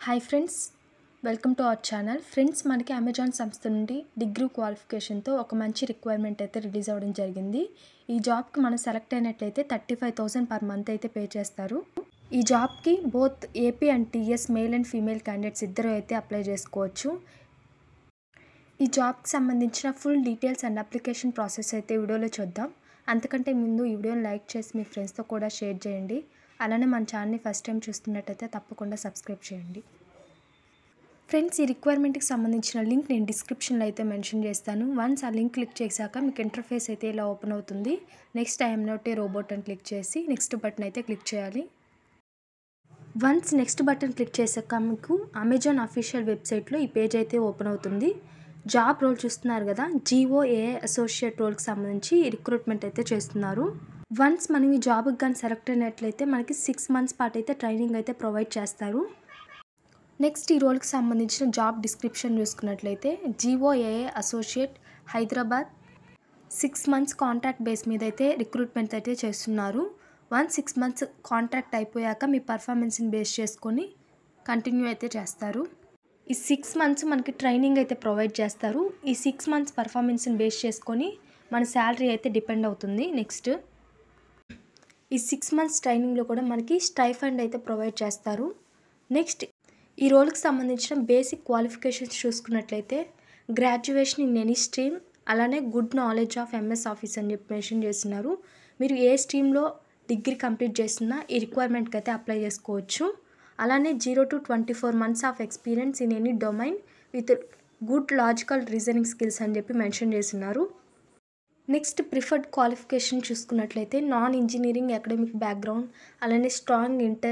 Hi friends, welcome to our channel. Friends, మనకి Amazon సంస్థ నుండి డిగ్రీ క్వాలిఫికేషన్తో ఒక మంచి రిక్వైర్మెంట్ అయితే రిలీజ్ అవ్వడం జరిగింది. ఈ జాబ్కి మనం సెలెక్ట్ అయినట్లయితే 35,000 పర్ మంత్ అయితే పే చేస్తారు. ఈ జాబ్కి both AP and TS male and female candidates ఇద్దరు అయితే అప్లై చేసుకోవచ్చు. ఈ జాబ్కి సంబంధించిన full details and application process అయితే వీడియోలో చూద్దాం. అంతకంటే ముందు ఈ వీడియోని లైక్ చేసి మీ ఫ్రెండ్స్తో కూడా షేర్ చేయండి. అలానే మన ఛానల్ని ఫస్ట్ టైం చూస్తున్నట్టయితే తప్పకుండా సబ్స్క్రైబ్ చేయండి. ఫ్రెండ్స్, ఈ రిక్వైర్మెంట్కి సంబంధించిన లింక్ నేను డిస్క్రిప్షన్లో అయితే మెన్షన్ చేస్తాను. వన్స్ ఆ లింక్ క్లిక్ చేశాక మీకు ఇంటర్ఫేస్ అయితే ఇలా ఓపెన్ అవుతుంది. Next I'm not a robot అని క్లిక్ చేసి నెక్స్ట్ బటన్ అయితే క్లిక్ చేయాలి. వన్స్ నెక్స్ట్ బటన్ క్లిక్ చేశాక మీకు అమెజాన్ అఫీషియల్ వెబ్సైట్లో ఈ పేజ్ అయితే ఓపెన్ అవుతుంది. జాబ్ రోల్ చూస్తున్నారు కదా, GOAA అసోసియేట్ రోల్కి సంబంధించి రిక్రూట్మెంట్ అయితే చేస్తున్నారు. వన్స్ మనం ఈ జాబ్కి కానీ సెలెక్ట్ అయినట్లయితే మనకి 6 months పాటు అయితే ట్రైనింగ్ అయితే ప్రొవైడ్ చేస్తారు. నెక్స్ట్ ఈ రోల్కి సంబంధించిన జాబ్ డిస్క్రిప్షన్ చూసుకున్నట్లయితే GOAA associate Hyderabad 6 months contract base మీద అయితే రిక్రూట్మెంట్ అయితే చేస్తున్నారు. 6 months కాంట్రాక్ట్ అయిపోయాక మీ పర్ఫార్మెన్స్ని బేస్ చేసుకొని కంటిన్యూ అయితే చేస్తారు. ఈ 6 months మనకి ట్రైనింగ్ అయితే ప్రొవైడ్ చేస్తారు. ఈ 6 months పర్ఫార్మెన్స్ని బేస్ చేసుకొని మన శాలరీ అయితే డిపెండ్ అవుతుంది. నెక్స్ట్ ఈ 6 months ట్రైనింగ్లో కూడా మనకి స్టైఫండ్ అయితే ప్రొవైడ్ చేస్తారు. నెక్స్ట్ ఈ రోల్కి సంబంధించిన బేసిక్ క్వాలిఫికేషన్స్ చూసుకున్నట్లయితే గ్రాడ్యుయేషన్ ఇన్ ఎనీ స్ట్రీమ్, అలానే good knowledge of MS office అని చెప్పి మెన్షన్ చేస్తున్నారు. మీరు ఏ స్ట్రీమ్లో డిగ్రీ కంప్లీట్ చేస్తున్నా ఈ రిక్వైర్మెంట్కి అయితే అప్లై చేసుకోవచ్చు. అలానే 0 to 24 months of experience in any domain with good logical reasoning skills అని చెప్పి మెన్షన్ చేస్తున్నారు. నెక్స్ట్ ప్రిఫర్డ్ క్వాలిఫికేషన్ చూసుకున్నట్లయితే నాన్ ఇంజనీరింగ్ అకాడమిక్ బ్యాక్గ్రౌండ్, అలానే strong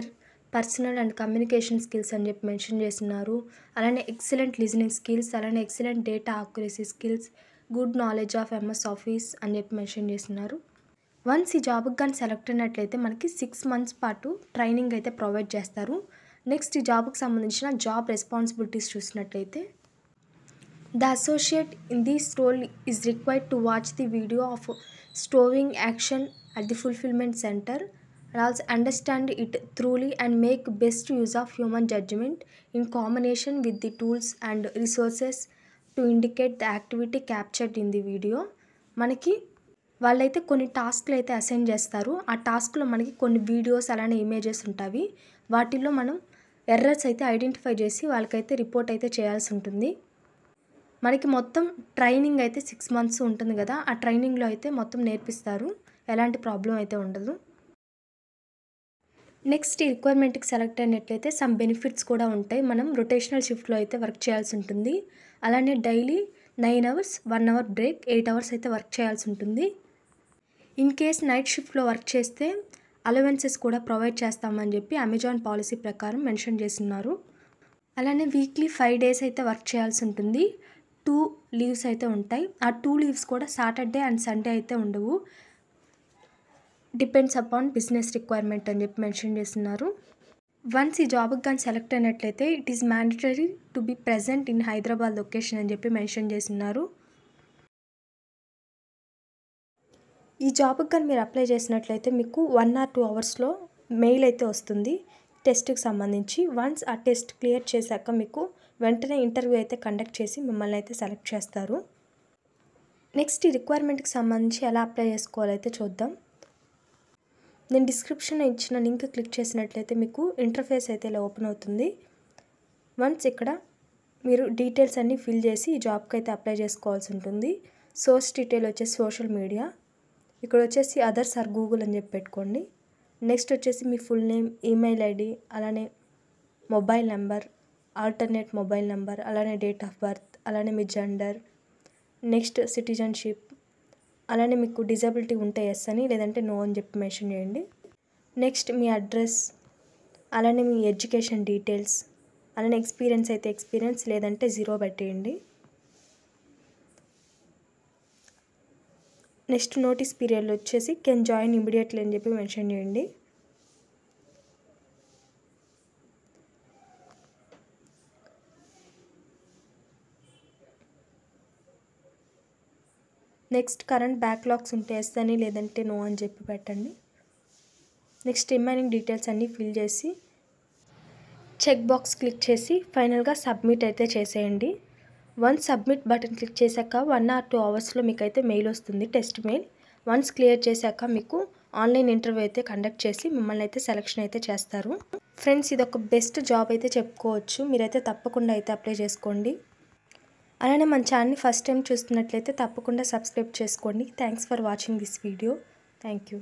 personal and communication skills అని చెప్పి మెన్షన్ చేస్తున్నారు. అలానే ఎక్సలెంట్ లిజనింగ్ స్కిల్స్, అలానే excellent data accuracy skills, good knowledge of MS office అని చెప్పి మెన్షన్ చేస్తున్నారు. వన్స్ ఈ జాబ్కి కానీ సెలెక్ట్ అయినట్లయితే మనకి 6 months పాటు ట్రైనింగ్ అయితే ప్రొవైడ్ చేస్తారు. నెక్స్ట్ ఈ జాబ్కి సంబంధించిన జాబ్ రెస్పాన్సిబిలిటీస్ చూసినట్లయితే The associate in this role is required to watch the video of stowing action at the fulfillment center and also understand it thoroughly and make best use of human judgment in combination with the tools and resources to indicate the activity captured in the video. మనకి వాళ్ళైతే కొన్ని టాస్క్లు అయితే assign చేస్తారు. ఆ టాస్క్లో మనకి కొన్ని వీడియోస్ అలానే ఇమేజెస్ ఉంటాయి. వాటిల్లో మనం ఎర్రర్స్ అయితే ఐడెంటిఫై చేసి వాళ్ళకైతే రిపోర్ట్ అయితే చేయాల్సి ఉంటుంది. మనకి మొత్తం ట్రైనింగ్ అయితే 6 months ఉంటుంది కదా, ఆ ట్రైనింగ్లో అయితే మొత్తం నేర్పిస్తారు. ఎలాంటి ప్రాబ్లం అయితే ఉండదు. నెక్స్ట్ ఈ రిక్వైర్మెంట్కి సెలెక్ట్ అయినట్లయితే సమ్ బెనిఫిట్స్ కూడా ఉంటాయి. మనం రొటేషనల్ షిఫ్ట్లో అయితే వర్క్ చేయాల్సి ఉంటుంది. అలానే daily 9 hours 1 hour break 8 hours అయితే వర్క్ చేయాల్సి ఉంటుంది. ఇన్ కేస్ నైట్ షిఫ్ట్లో వర్క్ చేస్తే అలవెన్సెస్ కూడా ప్రొవైడ్ చేస్తామని చెప్పి అమెజాన్ పాలసీ ప్రకారం మెన్షన్ చేస్తున్నారు. అలానే వీక్లీ 5 days అయితే వర్క్ చేయాల్సి ఉంటుంది. 2 leaves అయితే ఉంటాయి. ఆ 2 leaves కూడా సాటర్డే అండ్ సండే అయితే ఉండవు. డిపెండ్స్ అపాన్ బిజినెస్ రిక్వైర్మెంట్ అని చెప్పి మెన్షన్ చేస్తున్నారు. వన్స్ ఈ జాబ్కి కానీ సెలెక్ట్ అయినట్లయితే it is mandatory to be present in Hyderabad location అని చెప్పి మెన్షన్ చేస్తున్నారు. ఈ జాబ్కి కానీ మీరు అప్లై చేసినట్లయితే మీకు 1 or 2 hours మెయిల్ అయితే వస్తుంది టెస్ట్కి సంబంధించి. వన్స్ ఆ టెస్ట్ క్లియర్ చేశాక మీకు వెంటనే ఇంటర్వ్యూ అయితే కండక్ట్ చేసి మిమ్మల్ని అయితే సెలెక్ట్ చేస్తారు. నెక్స్ట్ ఈ రిక్వైర్మెంట్కి సంబంధించి ఎలా అప్లై చేసుకోవాలైతే చూద్దాం. నేను డిస్క్రిప్షన్లో ఇచ్చిన లింక్ క్లిక్ చేసినట్లయితే మీకు ఇంటర్ఫేస్ అయితే ఇలా ఓపెన్ అవుతుంది. వన్స్ ఇక్కడ మీరు డీటెయిల్స్ అన్నీ ఫిల్ చేసి ఈ జాబ్కి అయితే అప్లై చేసుకోవాల్సి ఉంటుంది. సోర్స్ డీటెయిల్ వచ్చేసి సోషల్ మీడియా, ఇక్కడ వచ్చేసి అదర్స్ ఆర్ గూగుల్ అని చెప్పి పెట్టుకోండి. నెక్స్ట్ వచ్చేసి మీ ఫుల్ నేమ్, ఈమెయిల్ ID, అలానే mobile number, alternate mobile number, అలానే డేట్ ఆఫ్ బర్త్, అలానే మీ జెండర్, నెక్స్ట్ సిటిజన్షిప్, అలానే మీకు డిజబిలిటీ ఉంటే ఎస్ అని లేదంటే నో అని చెప్పి మెన్షన్ చేయండి. నెక్స్ట్ మీ అడ్రస్, అలానే మీ ఎడ్యుకేషన్ డీటెయిల్స్, అలానే ఎక్స్పీరియన్స్ అయితే ఎక్స్పీరియన్స్ లేదంటే 0 పెట్టేయండి. నెక్స్ట్ నోటీస్ పీరియడ్లో వచ్చేసి కెన్ జాయిన్ ఇమీడియట్లీ అని చెప్పి మెన్షన్ చేయండి. నెక్స్ట్ కరెంట్ బ్యాక్లాగ్స్ ఉంటే ఎస్ అని లేదంటే నో అని చెప్పి పెట్టండి. నెక్స్ట్ రిమైనింగ్ డీటెయిల్స్ అన్నీ ఫిల్ చేసి చెక్ బాక్స్ క్లిక్ చేసి ఫైనల్గా సబ్మిట్ అయితే చేసేయండి. వన్స్ సబ్మిట్ బటన్ క్లిక్ చేశాక 1 or 2 అవర్స్లో మీకైతే మెయిల్ వస్తుంది, టెస్ట్ మెయిల్. వన్స్ క్లియర్ చేశాక మీకు ఆన్లైన్ ఇంటర్వ్యూ అయితే కండక్ట్ చేసి మిమ్మల్ని అయితే సెలెక్షన్ అయితే చేస్తారు. ఫ్రెండ్స్, ఇది ఒక బెస్ట్ జాబ్ అయితే చెప్పుకోవచ్చు. మీరైతే తప్పకుండా అయితే అప్లై చేసుకోండి. అలానే మన ఛానల్ని ఫస్ట్ టైం చూస్తున్నట్లయితే తప్పకుండా సబ్స్క్రైబ్ చేసుకోండి. Thanks for watching this video. Thank you.